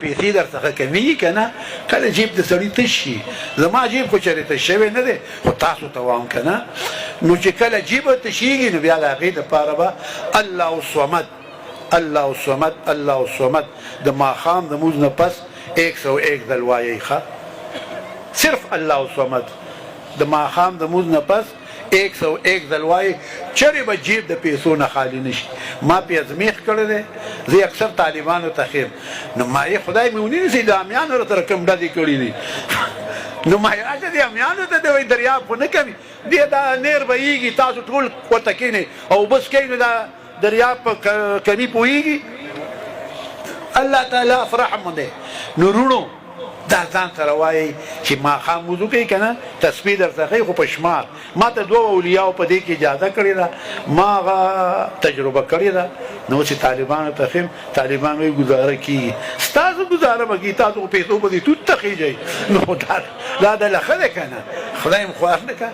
پیسې در څخه کمیږي که نه کله جیب د سړي تش شي زما جیب خو چېرې تش شوی نه دی خو تاسو ته وایم که نه نو چې کله جیب تشېږي نو بیا د هغې دپاره به الله الصمد الله الصمد الله الصمد د ماښام د مونځ نه پس 101 ځل وایئ ښه صرف الله الصمد د ماښام د مونځ نه پس 101 ځل وایي چرې به جیب د پیسو نه خالي نشي ما پې ازمیښت کړی دی زه اکثر طالبانو ته خیم نو ما یې خدای مې ونه نیسي د امیانو راته رقم ډزې کړي دي نو ما یې اچھا دې امیانو ته دی وایي دریاب خو نه کوي دې دا نیر بهیږي تاسو ټول ورته کښېنئ او بس کوئ نو دا دریاب په کمي پوهېږي الله تعالی افرحم دی نو رونو دا ځان سره وایي چې ماښام وضو کوي که نه تسبیح درته ښایي خو په شمار ما ته دوه اولیاو په دې کې اجازه کړې ده ما هغه تجربه کړې ده نو چې طالبانو ته ښیم طالبان وایي ګزاره کېږي ستاسو ګزاره به کېږي تاسو خو پیسو به دې توت ته خېږئ نو دا د لښه دی که نه خدای م خوښ نه که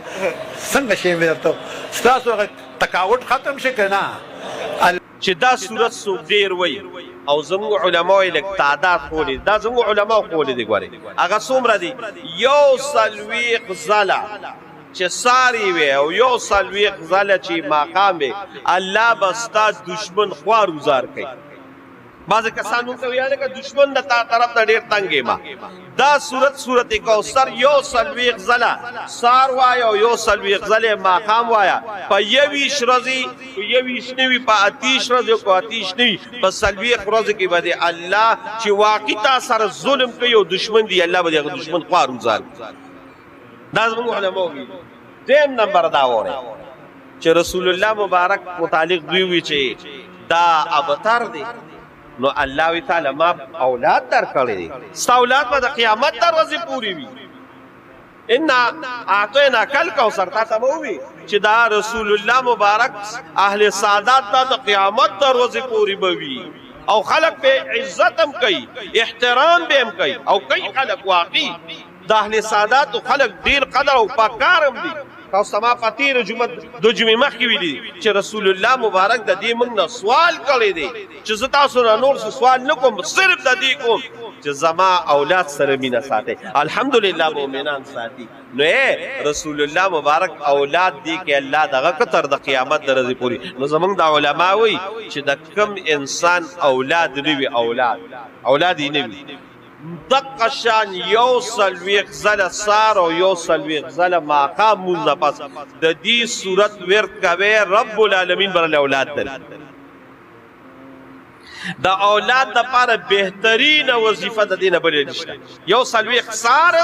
څنګه شی مې درته ستاسو هغه تکاوټ ختم شي که نه چې دا صورت څوک ډېر وایي او زموږ علماو یې لږ تعداد ښولي دا زموږ علماو ښولي دي ګورې هغه څومره دي 140 ځله چې ساری وي او 140 ځله چې ماښام وي الله به ستا دشمن خوار ګزار کوي بعضې کسان مونږ ته ویل که دشمن د تا طرف نه ډېر تنګ یم دا صورت کوثر 140 ځله سار وایه او 140 ځلې ماښام وایه په 21 ورځې په 21 نه وي په 28 ورځې او په 28 نه وي په 40 ورځو کې به د الله چې واقعي تا سره ظلم کوي او دشمن دی الله به د هغه دشمن خوار ګزار دا زموږ علماو وي دویم نمبر دا وره چې رسول الله مبارک متعلق دوی وي چې دا ابتر دی نو الله وی تعالی ما اولاد درکړی دي ستا اولاد به د قیامت تر ورځې پورې وي انا اعطینا کل کوثر تا ته به ووي چې دا رسول الله مبارک اهل سعادت ته د قیامت تر ورځې پورې به وي او خلق به عزت هم کوي احترام به هم کوي او کوي خلق واقعي د اهل سعادت خلق ډېر قدر او پاکار هم دي تاسو ما په تېره جمعه دو جمعې مخکې ویلي چې رسول الله مبارک د دې موږ نه سوال کړی دی چې زه تاسو نه نور څه سوال نه کوم صرف د دې کوم چې زما اولاد سره مینه ساتئ الحمدلله مؤمنان ساتي نو رسول الله مبارک اولاد دی کې الله دغه کتر د قیامت د ورځې پورې نو زموږ د علما وایي چې د کم انسان اولاد نه وي اولاد یې نه وي دقه شان 140 ځله سار او 140 ځله ماښام مونځ نه پس د دې صورت ورد کوي رب العالمین بر اولاد درکړي د اولاد دپاره بهترینه وظیفه د دې نه بلې نشته 140 سار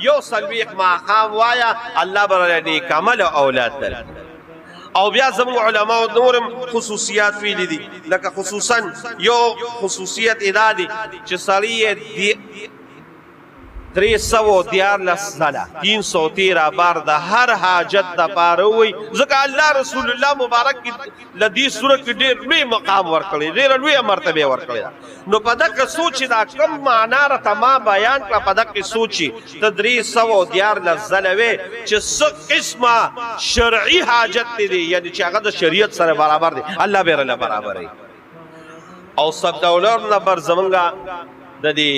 140 ماښام وایه الله بر نیکعمله اولاد درکړي او بیا زموږ علماو نورم خصوصیات ویلي دي لکه خصوصا یو خصوصیت ادا دی چې سړی یې 314 ځله 313 بار د هر حاجت دپاره ووایي ځکه الله رسول الله مبارک له دې صورت کې ډېر لوی مقام ورکړی ډېره لویه مرتبه ورکړې ده نو په دغه سوچ دا کم معنا راته ما بیان کړه په دغه سوچ ته 314 ځله وې چې څه قسمه شرعي حاجت دی یعنی چې هغه د شریعت سره برابر دی الله به رله برابروي او سبدولر نمبر زمونږ د دې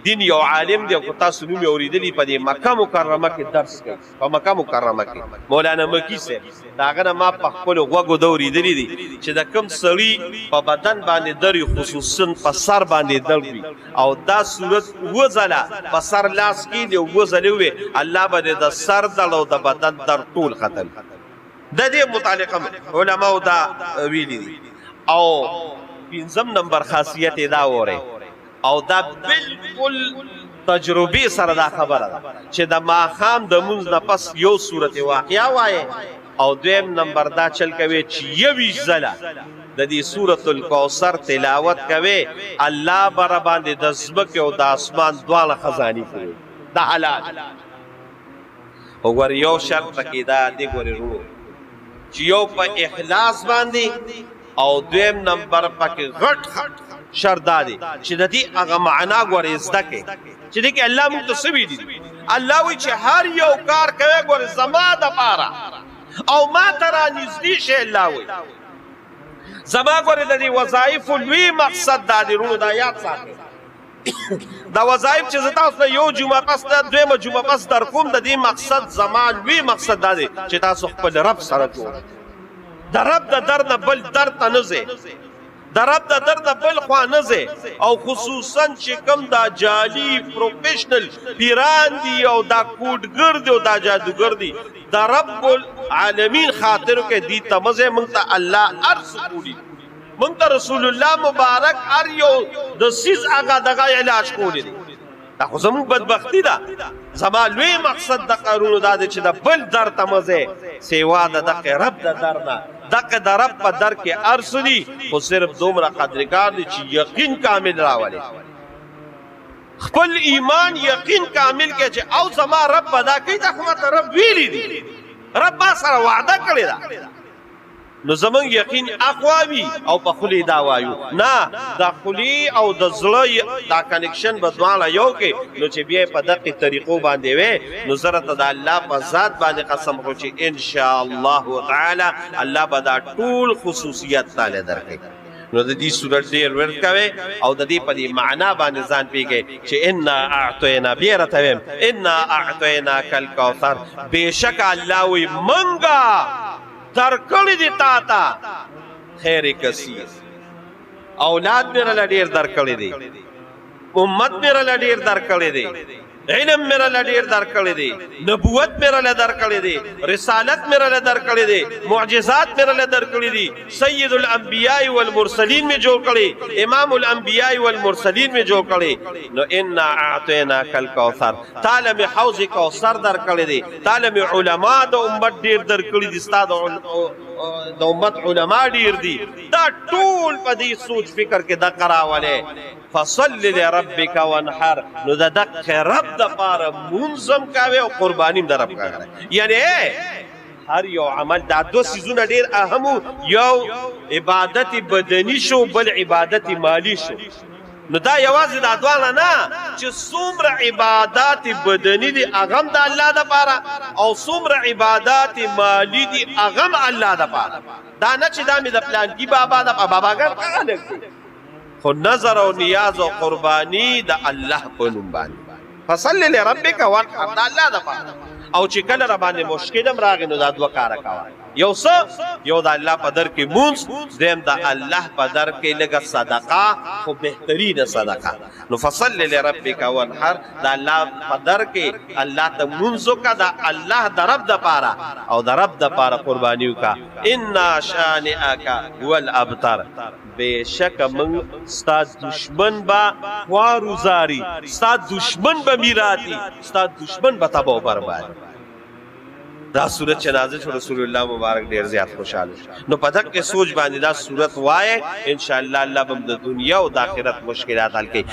دین یو عالم دی او تاسو نوم یې اورېدلي په دې مکه مکرمه کې درس کوي په مکه مکرمه کې مولانا مکی صاحب د هغه نه ما په خپلو غوږو ده اورېدلي دي چې د کوم سړي په بدن باندې دري خصوصا په سر باندې درد وي او دا صورت 7 ځله په سر لاس کېږدي او 7 ځلې ووې الله به د سر درد او د بدن درد ټول ختم د دې متعلقه علماو دا ویلي دي او 5 نمبر خاصیت دا وره او دا بالکل تجربه سره دا خبره ده چې د ماښام د مونځ نه پس یو صورت واقعه وایه او دویم نمبر دا چل کوي چې 21 ځله د دې سورۃ الکوثر تلاوت کوي الله بر باندې د ځمکې او د اسمان دواړه خزانې کوي دا حلال وګور یو شرط پکې دا دی ګورې ورو چې یو په اخلاص باندې او دویم نمبر پکې غټ شرط دا دی چې د دې هغه معنا ګورې زده کړې چې دې کې الله موږ ته څه ویلي الله وایي چې هر یو کار کوي ګورې زما دپاره او ما ته رانږدې شي الله وایي زما ګورې د دې وظایفو لوی مقصد دا دی رونو دا یاد ساتئ دا وظایف چې زه تاسو ته یو جمعه پس ده دویمه جمعه پس در کوم د دې مقصد زما لوی مقصد دا دی چې تاسو خپل رب سره جوړ د رب د در نه بل در ته نه ځئ د رب د در نه بل خوا نه ځئ او خصوصا چې کوم دا جعلي پروفیشنل پیران دي او دا کوډګر دي او دا جادوګر دي د رب العالمین خاطر کې دي ته مزه مونږ ته الله ارس کولی مونږ ته رسول الله مبارک ار یو د سیز هغه دغه علاج کولی دی دا خو زموږ بدبختی ده زما لوی مقصد د قارون دا دی چې د بل در ته مزه سیوا د دغه رب د در نه دغه د رب په در کې ارس دي خو صرف دومره قدرګار دي چې یقین کامل راولي خپل ایمان یقین کامل کې چې او زما رب ادا کوي دا خو ماته رب ویلی دي رب ما سره وعده کړی ده نو زمون یقین اقواوی او په خلی دا وایو نه د خلی او د زړه دا کنیکشن بدواله یو کې نو چې بیا په دغه طریقو باندې وې نو زره ته د الله په ذات باندې قسم خو چې ان شاء الله تعالی الله به دا ټول خصوصیت تعالی درکړي نو د دې صورت ډیر ورکوي او د دې په دې معنا باندې ځان پیږي چې ان اعطینا بیرتهم ان اعطینا کل کوثر بشک الله وی منګه درکړی دی تا ته خیر کثیر اولاد میرا لډیر درکړی دی امت میرا لډیر درکړی دی علم میرا لډیر درکړی دی نبوت میرا لډیر درکړی دی رسالت میرا لډیر درکړی دی معجزات میرا لډیر درکړی دی سید الانبیاء والمرسلین میں جوړ کړی امام الانبیاء والمرسلین میں جوړ کړی نو ان اعطینا کل کوثر تعالی می حوض کوثر درکړی دی تعالی می علما د امت ډیر درکړی دي استاد د امت علما ډیر دي دا ټول په دې سوچ فکر کې د قراوله فصل لربک وانحر نو د دق رب د پاره منظم کاوه او قربانیم در رب کاوه یعنی هر یو عمل دا دو سيزونه ډیر اهم یو عبادت بدنی شو بل عبادت مالی شو نو دا یوازې د ادوانه نه چې څومره عبادت بدنی دي اغم د الله د پاره او څومره عبادت مالی دي اغم الله د پاره دا نه چې دا مې د پلان کی بابا د باباګر خلک خو نظر او نیاز او قربانی د الله په نوم باندې فصل لربک وانحر د الله د پاره او چې کله را باندې مشکل هم راغی نو دا دوه کار کوي یو څه یو د الله په در کې مونږ دیم د الله په در کې لږه صدقه خو بهترینه صدقه نو فصل لربک وانحر د الله په در کې الله ته مونږ کا د الله د رب د پاره او د رب د پاره قرباني وکا ان شانئک هو الابتر بشک من استاد دشمن با خوارو زاری استاد دشمن با میراتی استاد دشمن با تباہ برباد دا صورت چې نازل شو رسول الله مبارک ډیر زیات خوشاله نو په دغه سوچ باندې دا صورت وای ان شاء الله الله به د دنیا او د آخرت مشکلات حل کوي